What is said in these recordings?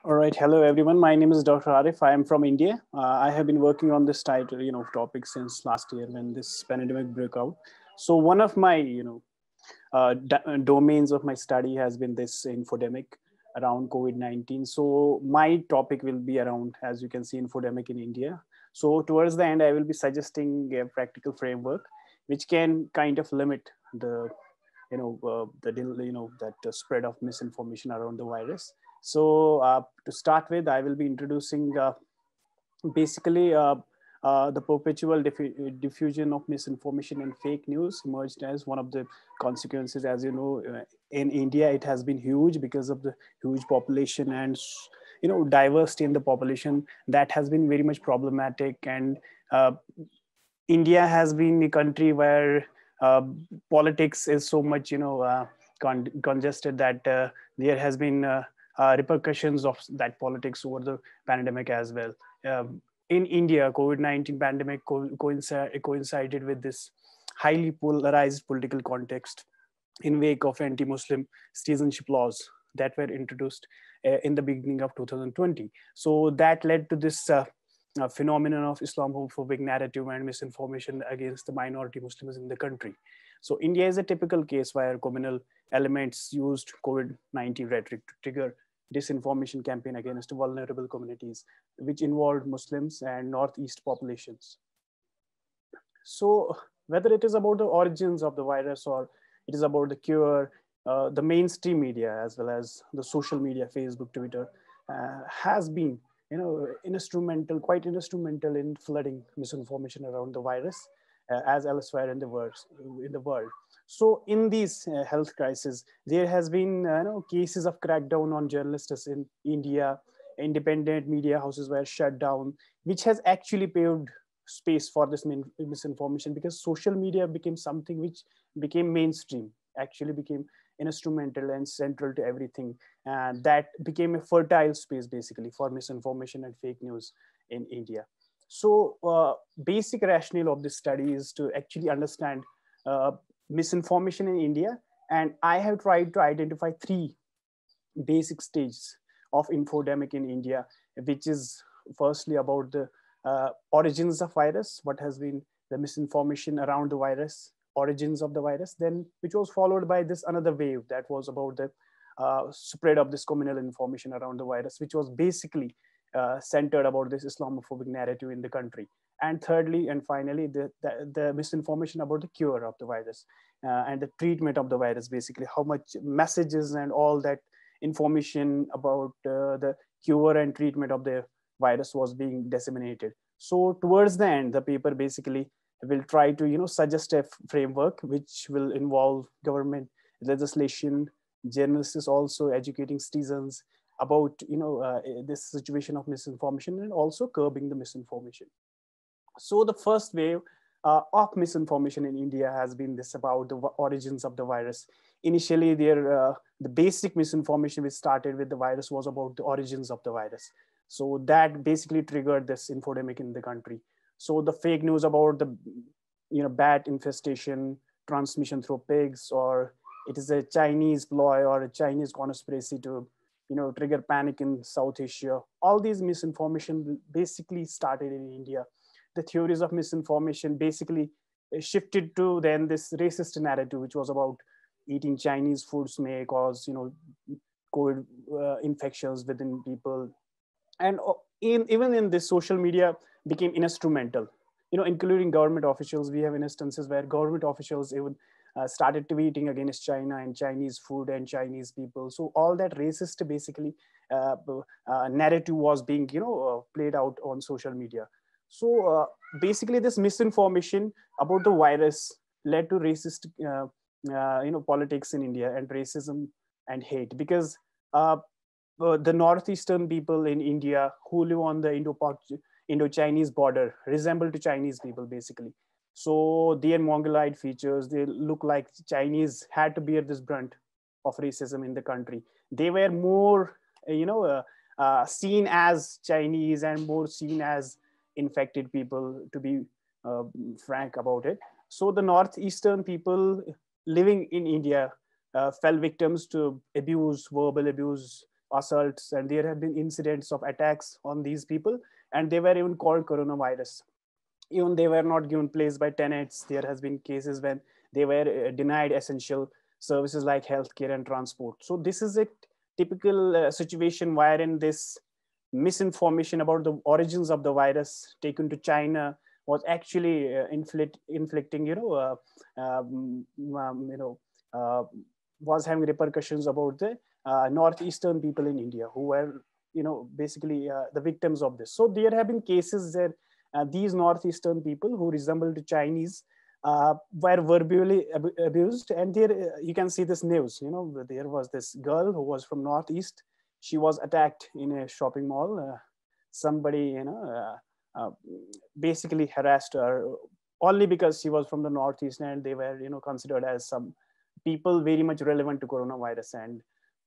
All right. Hello, everyone. My name is Dr. Arif. I am from India. I have been working on this title, topic since last year when this pandemic broke out. So one of my, domains of my study has been this infodemic around COVID-19. So my topic will be around, as you can see, infodemic in India. So towards the end, I will be suggesting a practical framework which can kind of limit the that spread of misinformation around the virus. So to start with, I will be introducing basically the perpetual diffusion of misinformation and fake news emerged as one of the consequences. As you know, in India, it has been huge because of the huge population and diversity in the population that has been very much problematic. And India has been a country where uh, politics is so much, congested that there has been repercussions of that politics over the pandemic as well. In India, COVID-19 pandemic coincided with this highly polarized political context in wake of anti-Muslim citizenship laws that were introduced in the beginning of 2020. So that led to this phenomenon of Islamophobic narrative and misinformation against the minority Muslims in the country. So India is a typical case where communal elements used COVID-19 rhetoric to trigger disinformation campaign against vulnerable communities, which involved Muslims and Northeast populations. So whether it is about the origins of the virus or it is about the cure, the mainstream media as well as the social media, Facebook, Twitter, has been quite instrumental in flooding misinformation around the virus, as elsewhere in the world. So in these health crises, there has been cases of crackdown on journalists in India. Independent media houses were shut down, which has actually paved space for this misinformation, because social media became something which became mainstream, actually became instrumental and central to everything, and that became a fertile space basically for misinformation and fake news in India. So basic rationale of this study is to actually understand uh, misinformation in India, and I have tried to identify three basic stages of infodemic in India, which is firstly about the origins of virus, what has been the misinformation around the virus, origins of the virus, then which was followed by this another wave that was about the spread of this communal information around the virus, which was basically centered about this Islamophobic narrative in the country. And thirdly and finally, the misinformation about the cure of the virus and the treatment of the virus, basically how much messages and all that information about the cure and treatment of the virus was being disseminated. So towards the end, the paper basically will try to suggest a framework which will involve government legislation, journalists also educating citizens about this situation of misinformation and also curbing the misinformation. So the first wave of misinformation in India has been this about the origins of the virus. Initially, the basic misinformation which started with the virus was about the origins of the virus. So that basically triggered this infodemic in the country. So the fake news about the bat infestation, transmission through pigs, or it is a Chinese ploy or a Chinese conspiracy to trigger panic in South Asia. All these misinformation basically started in India. The theories of misinformation basically shifted to then this racist narrative, which was about eating Chinese foods may cause COVID infections within people. And even in this, social media became instrumental, including government officials. We have instances where government officials even started tweeting against China and Chinese food and Chinese people. So all that racist basically narrative was being played out on social media. So basically this misinformation about the virus led to racist politics in India and racism and hate, because the northeastern people in India who live on the Indo-Chinese border resemble to Chinese people basically. So their Mongoloid features, they look like Chinese, had to bear this brunt of racism in the country. They were more, seen as Chinese and more seen as infected people, to be frank about it. So the northeastern people living in India fell victims to abuse, verbal abuse, assaults, and there have been incidents of attacks on these people, and they were even called coronavirus. Even they were not given place by tenants. There has been cases when they were denied essential services like healthcare and transport. So this is a typical situation wherein this misinformation about the origins of the virus taken to China was actually inflicting, uh, was having repercussions about the northeastern people in India who were, basically the victims of this. So there have been cases that these northeastern people who resemble the Chinese were verbally abused, and there you can see this news. There was this girl who was from northeast. She was attacked in a shopping mall. Somebody, basically harassed her only because she was from the northeast, and they were, considered as some people very much relevant to coronavirus. And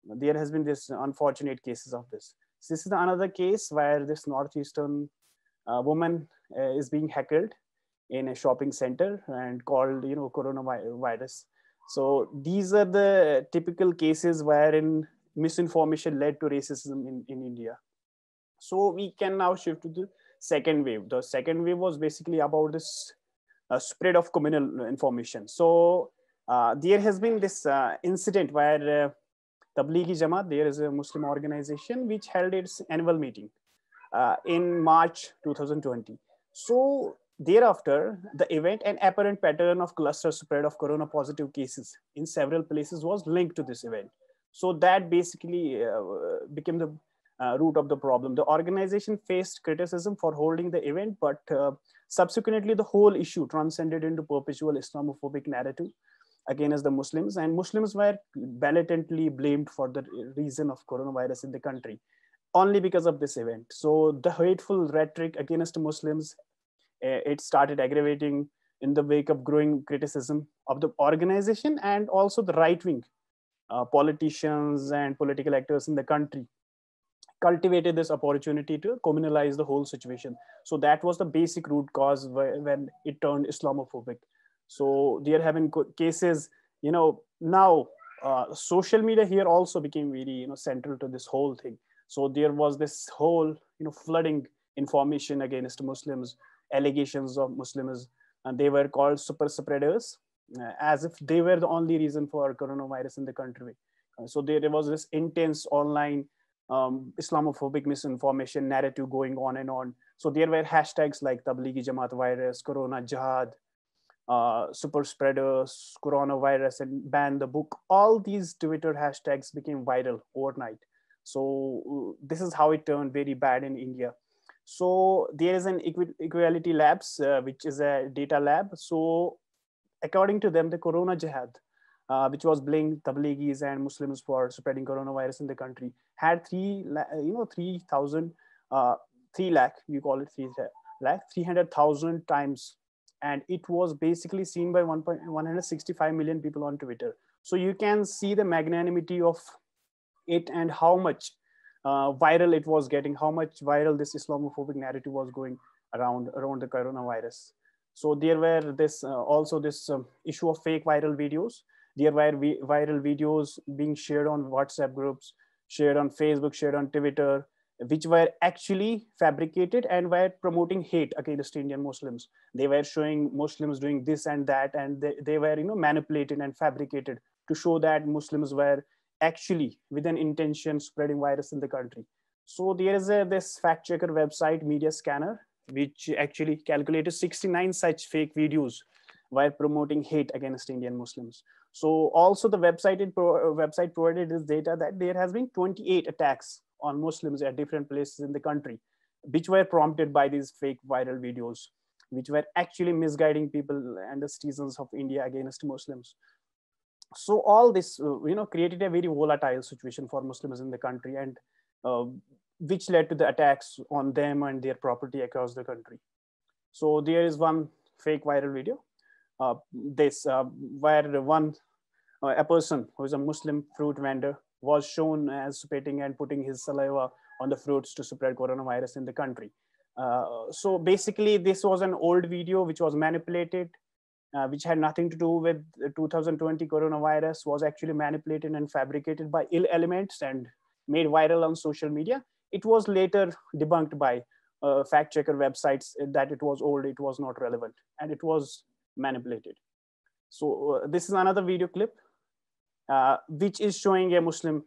there has been this unfortunate cases of this. So this is another case where this northeastern woman is being heckled in a shopping center and called, coronavirus. So these are the typical cases wherein misinformation led to racism in India. So we can now shift to the second wave. The second wave was basically about this spread of communal information. So there has been this incident where Tablighi Jamaat, there is a Muslim organization which held its annual meeting in March 2020. So thereafter, the event and apparent pattern of cluster spread of corona positive cases in several places was linked to this event. So that basically became the root of the problem. The organization faced criticism for holding the event, but subsequently the whole issue transcended into perpetual Islamophobic narrative against the Muslims, and Muslims were blatantly blamed for the reason of coronavirus in the country only because of this event. So the hateful rhetoric against Muslims, it started aggravating in the wake of growing criticism of the organization, and also the right-wing politicians and political actors in the country cultivated this opportunity to communalize the whole situation. So that was the basic root cause when it turned Islamophobic. So there have been cases, now social media here also became very, central to this whole thing. So there was this whole, flooding information against Muslims, allegations of Muslims, and they were called super spreaders, as if they were the only reason for coronavirus in the country. So there was this intense online Islamophobic misinformation narrative going on and on. So there were hashtags like Tablighi Jamaat virus, Corona Jihad, super spreaders, coronavirus, and ban the book. All these Twitter hashtags became viral overnight. So this is how it turned very bad in India. So there is an Equality Labs, which is a data lab. So according to them, the Corona Jihad, which was blaming Tablighis and Muslims for spreading coronavirus in the country, had 3 lakh, you call it 3 lakh, 300,000 times. And it was basically seen by 165 million people on Twitter. So you can see the magnanimity of it and how much viral it was getting, how much viral this Islamophobic narrative was going around the coronavirus. So there were this also this issue of fake viral videos. There were viral videos being shared on WhatsApp groups, shared on Facebook, shared on Twitter, which were actually fabricated and were promoting hate against Indian Muslims. They were showing Muslims doing this and that, and they were manipulated and fabricated to show that Muslims were actually with an intention spreading virus in the country. So there is this fact checker website, Media Scanner, which actually calculated 69 such fake videos while promoting hate against Indian Muslims. So also the website provided this data that there has been 28 attacks on Muslims at different places in the country, which were prompted by these fake viral videos, which were actually misguiding people and the citizens of India against Muslims. So all this, created a very volatile situation for Muslims in the country, and which led to the attacks on them and their property across the country. So there is one fake viral video, where a person who is a Muslim fruit vendor was shown as spitting and putting his saliva on the fruits to spread coronavirus in the country. So basically, this was an old video which was manipulated, which had nothing to do with the 2020 coronavirus, was actually manipulated and fabricated by ill elements and made viral on social media. It was later debunked by fact checker websites that it was old, it was not relevant, and it was manipulated. So this is another video clip which is showing a Muslim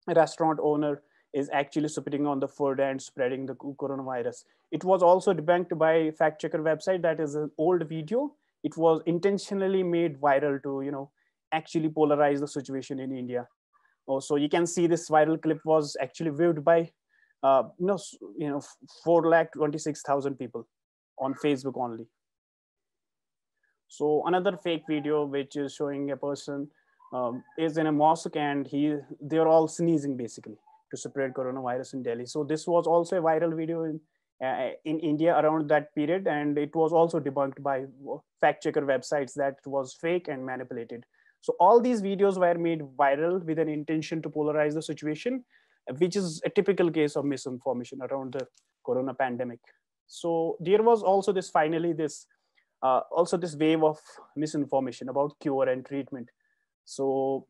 restaurant owner is actually spitting on the food and spreading the coronavirus. It was also debunked by fact checker website. That is an old video. It was intentionally made viral to, actually polarize the situation in India. Also, you can see this viral clip was actually viewed by, 426,000 people on Facebook only. So another fake video which is showing a person is in a mosque and they're all sneezing basically to spread coronavirus in Delhi. So this was also a viral video in India around that period, and it was also debunked by fact checker websites that it was fake and manipulated. So all these videos were made viral with an intention to polarize the situation, which is a typical case of misinformation around the corona pandemic. So there was also this this wave of misinformation about cure and treatment. So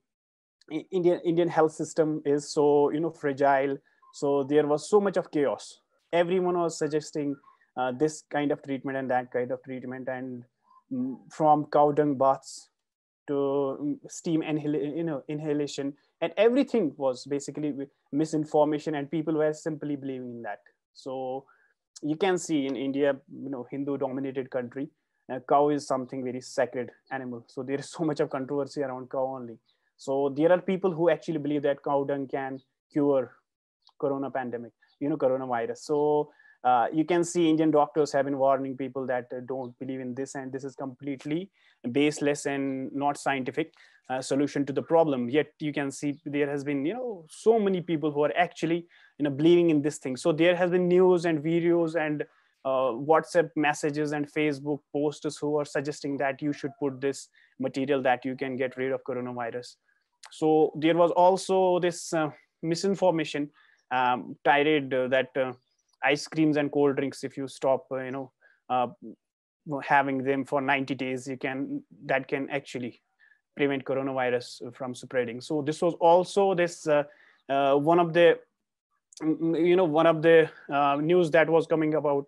Indian health system is so fragile. So there was so much of chaos. Everyone was suggesting this kind of treatment and that kind of treatment, and from cow dung baths to steam inhalation, and everything was basically misinformation, and people were simply believing in that. So you can see in India, Hindu dominated country, cow is something very sacred animal. So there is so much of controversy around cow only. So there are people who actually believe that cow dung can cure corona pandemic, coronavirus. So you can see Indian doctors have been warning people that don't believe in this, and this is completely baseless and not scientific solution to the problem. Yet you can see there has been, so many people who are actually, believing in this thing. So there has been news and videos and WhatsApp messages and Facebook posters who are suggesting that you should put this material that you can get rid of coronavirus. So there was also this misinformation tirade that ice creams and cold drinks, if you stop, having them for 90 days, that can actually prevent coronavirus from spreading. So this was also this one of the news that was coming about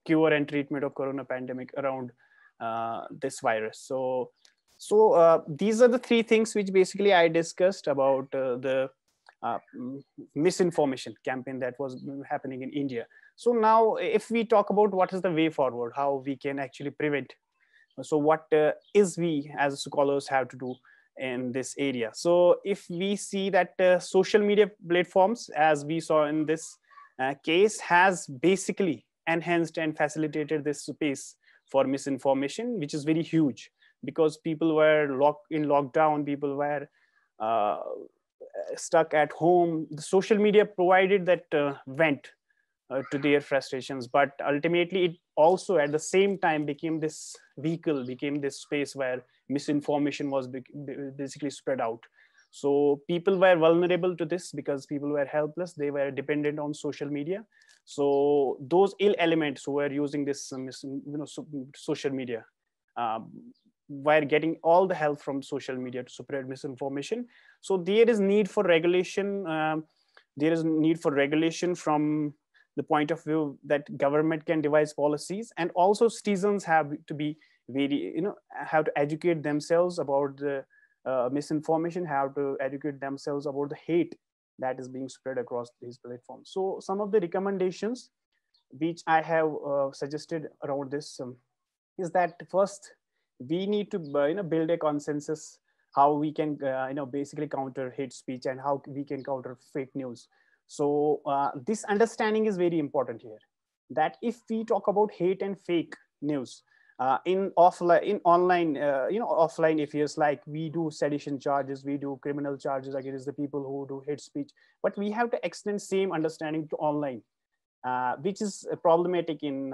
cure and treatment of corona pandemic around this virus. So these are the three things which basically I discussed about the misinformation campaign that was happening in India. So now if we talk about what is the way forward, how we can actually prevent, so what is we as scholars have to do in this area. So if we see that social media platforms, as we saw in this case, has basically enhanced and facilitated this space for misinformation, which is very huge, because people were in lockdown, people were stuck at home. The social media provided that vent to their frustrations, but ultimately it also at the same time became this vehicle, became this space where misinformation was basically spread out. So people were vulnerable to this because people were helpless, they were dependent on social media. So those ill elements who were using this social media were getting all the help from social media to spread misinformation. So there is need for regulation. There is need for regulation from the point of view that government can devise policies, and also citizens have to be very, have to educate themselves about the misinformation, have to educate themselves about the hate that is being spread across these platforms. So some of the recommendations which I have suggested around this is that first we need to build a consensus how we can basically counter hate speech and how we can counter fake news. So this understanding is very important here, that if we talk about hate and fake news in online offline affairs, like we do sedition charges, we do criminal charges against the people who do hate speech, but we have to extend same understanding to online, which is problematic in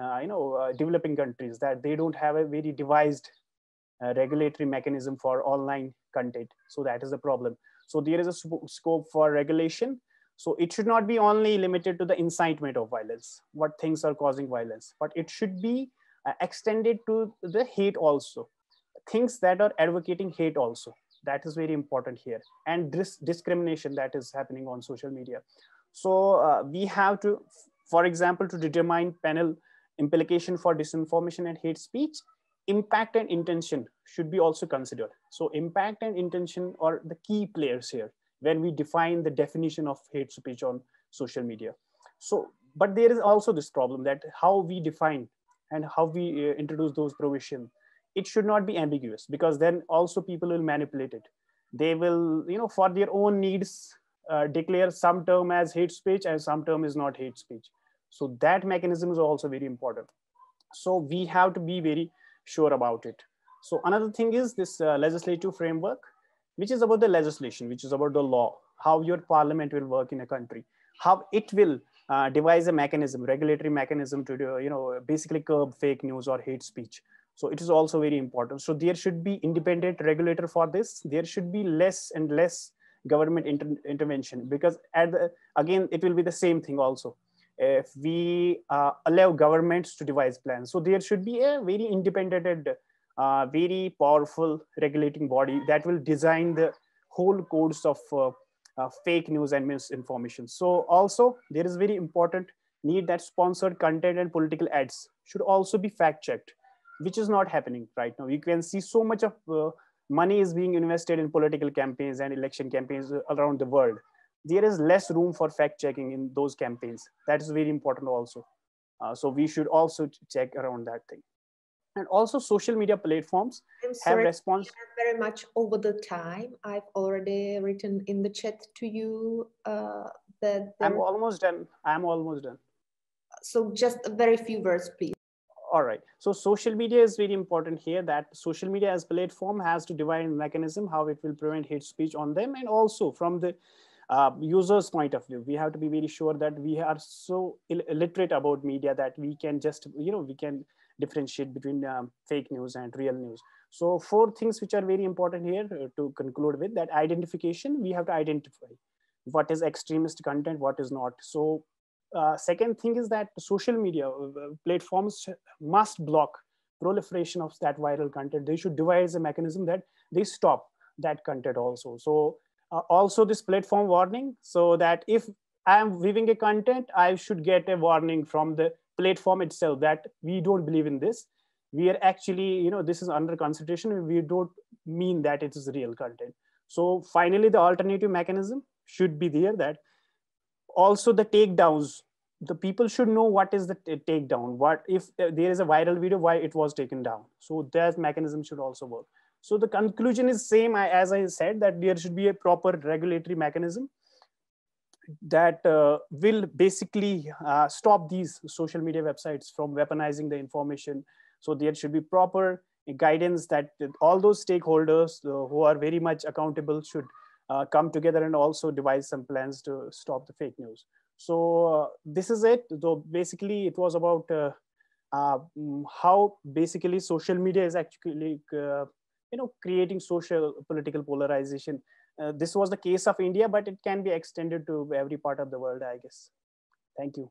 developing countries, that they don't have a very devised regulatory mechanism for online content. So that is the problem. So there is a scope for regulation. So it should not be only limited to the incitement of violence, what things are causing violence, but it should be extended to the hate also, things that are advocating hate also. That is very important here. And this discrimination that is happening on social media. So we have to, for example, to determine panel implication for disinformation and hate speech, impact and intention should be also considered. So impact and intention are the key players here when we define the definition of hate speech on social media. So, but there is also this problem that how we define and how we introduce those provisions, it should not be ambiguous, because then also people will manipulate it. They will, for their own needs, declare some term as hate speech and some term is not hate speech. So that mechanism is also very important. So we have to be very sure about it. So another thing is this legislative framework, which is about the legislation, which is about the law, how your parliament will work in a country, how it will devise a mechanism, regulatory mechanism to do, basically curb fake news or hate speech. So it is also very important. So there should be independent regulator for this. There should be less and less government intervention, because again, it will be the same thing also. If we allow governments to devise plans, so there should be a very independent, very powerful regulating body that will design the whole codes of fake news and misinformation. So also there is very important need that sponsored content and political ads should also be fact checked, which is not happening right now. You can see so much of money is being invested in political campaigns and election campaigns around the world. There is less room for fact checking in those campaigns. That is very important also. So we should also check around that thing. And also social media platforms have response. Very much over the time. I've already written in the chat to you that I'm almost done. So just a very few words, please. All right. So social media is very important here, that social media as platform has to divine mechanism how it will prevent hate speech on them. And also from the user's point of view, we have to be very sure that we are so illiterate about media that we can just, we can differentiate between fake news and real news. So 4 things which are very important here to conclude with: that identification, we have to identify what is extremist content, what is not. So second thing is that social media platforms must block proliferation of that viral content. They should devise a mechanism that they stop that content also. So also this platform warning, so that if I am viewing a content, I should get a warning from the platform itself that we don't believe in this. We are actually, this is under consideration. We don't mean that it is real content. So finally, the alternative mechanism should be there, that also the takedowns, the people should know what is the takedown, what if there is a viral video, why it was taken down. So that mechanism should also work. So the conclusion is same as I said, that there should be a proper regulatory mechanism that will basically stop these social media websites from weaponizing the information. So there should be proper guidance that all those stakeholders who are very much accountable should come together and also devise some plans to stop the fake news. So this is it. So basically it was about how basically social media is actually creating social political polarization. This was the case of India, but it can be extended to every part of the world, I guess. Thank you.